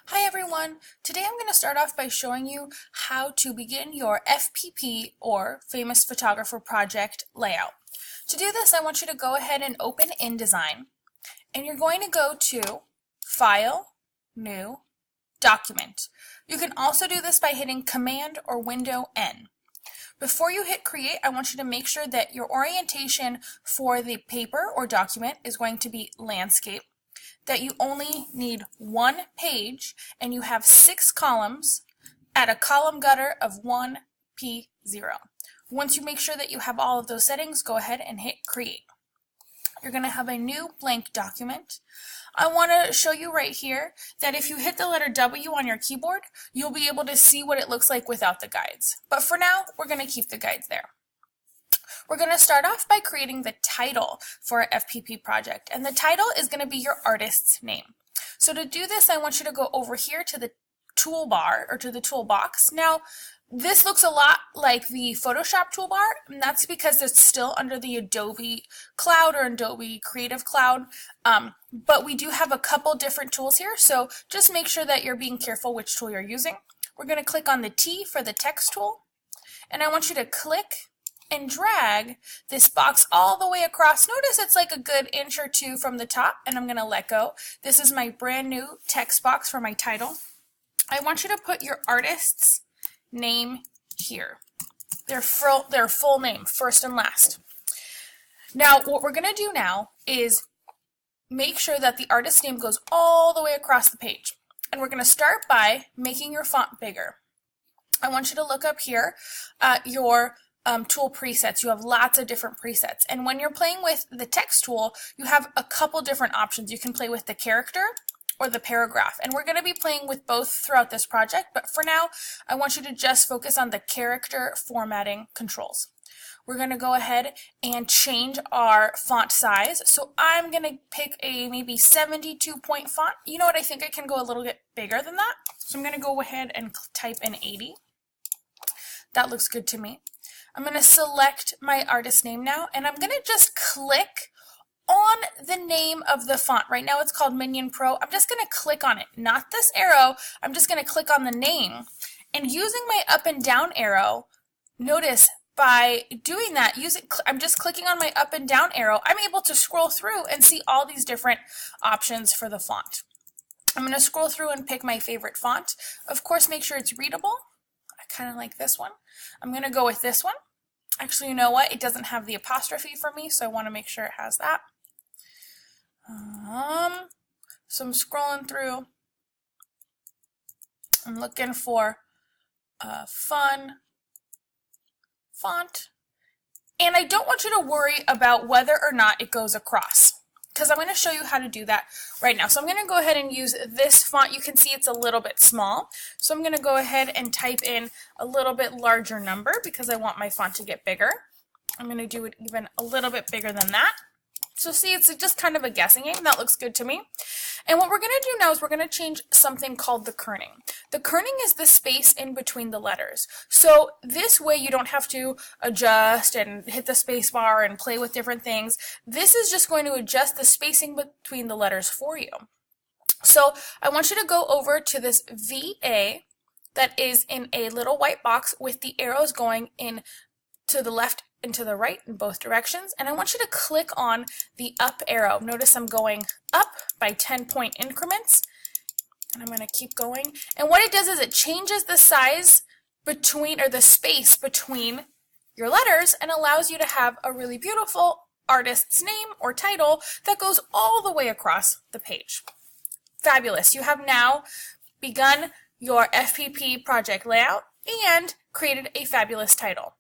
Hi everyone! Today I'm going to start off by showing you how to begin your FPP or Famous Photographer Project layout. To do this, I want you to go ahead and open InDesign, and you're going to go to File, New, Document. You can also do this by hitting Command or Window N. Before you hit Create, I want you to make sure that your orientation for the paper or document is going to be landscape, that you only need one page, and you have 6 columns at a column gutter of 1p0. Once you make sure that you have all of those settings, go ahead and hit Create. You're going to have a new blank document. I want to show you right here that if you hit the letter W on your keyboard, you'll be able to see what it looks like without the guides. But for now, we're going to keep the guides there. We're going to start off by creating the title for our FPP project, and the title is going to be your artist's name. So to do this, I want you to go over here to the toolbar or to the toolbox. Now, this looks a lot like the Photoshop toolbar, and that's because it's still under the Adobe Cloud or Adobe Creative Cloud, but we do have a couple different tools here, so just make sure that you're being careful which tool you're using. We're going to click on the T for the text tool, and I want you to click and drag this box all the way across. Notice it's like a good inch or two from the top, and I'm going to let go. This is my brand new text box for my title. I want you to put your artist's name here. Their full name, first and last. Now, what we're going to do now is make sure that the artist's name goes all the way across the page. And we're going to start by making your font bigger. I want you to look up here at your tool presets. You have lots of different presets, and when you're playing with the text tool, you have a couple different options. You can play with the character or the paragraph, and we're going to be playing with both throughout this project, but for now I want you to just focus on the character formatting controls. We're going to go ahead and change our font size, so I'm going to pick a maybe 72 point font. You know what, I think I can go a little bit bigger than that, so I'm going to go ahead and type in 80. That looks good to me. I'm going to select my artist name now, and I'm going to just click on the name of the font. Right now it's called Minion Pro. I'm just going to click on it, not this arrow. I'm just going to click on the name. And using my up and down arrow, notice by doing that, I'm just clicking on my up and down arrow, I'm able to scroll through and see all these different options for the font. I'm going to scroll through and pick my favorite font. Of course, make sure it's readable. I kind of like this one. I'm going to go with this one. Actually, you know what? It doesn't have the apostrophe for me, so I want to make sure it has that. So I'm scrolling through. I'm looking for a fun font. And I don't want you to worry about whether or not it goes across, because I'm going to show you how to do that right now. So I'm going to go ahead and use this font. You can see it's a little bit small. So I'm going to go ahead and type in a little bit larger number because I want my font to get bigger. I'm going to do it even a little bit bigger than that. So see, it's just kind of a guessing game. That looks good to me. And what we're going to do now is we're going to change something called the kerning. The kerning is the space in between the letters. So this way you don't have to adjust and hit the space bar and play with different things. This is just going to adjust the spacing between the letters for you. So I want you to go over to this VA that is in a little white box with the arrows going in to the left and to the right in both directions, and I want you to click on the up arrow. Notice I'm going up by 10-point increments, and I'm going to keep going. And what it does is it changes the size between, or the space between your letters, and allows you to have a really beautiful artist's name or title that goes all the way across the page. Fabulous. You have now begun your FPP project layout and created a fabulous title.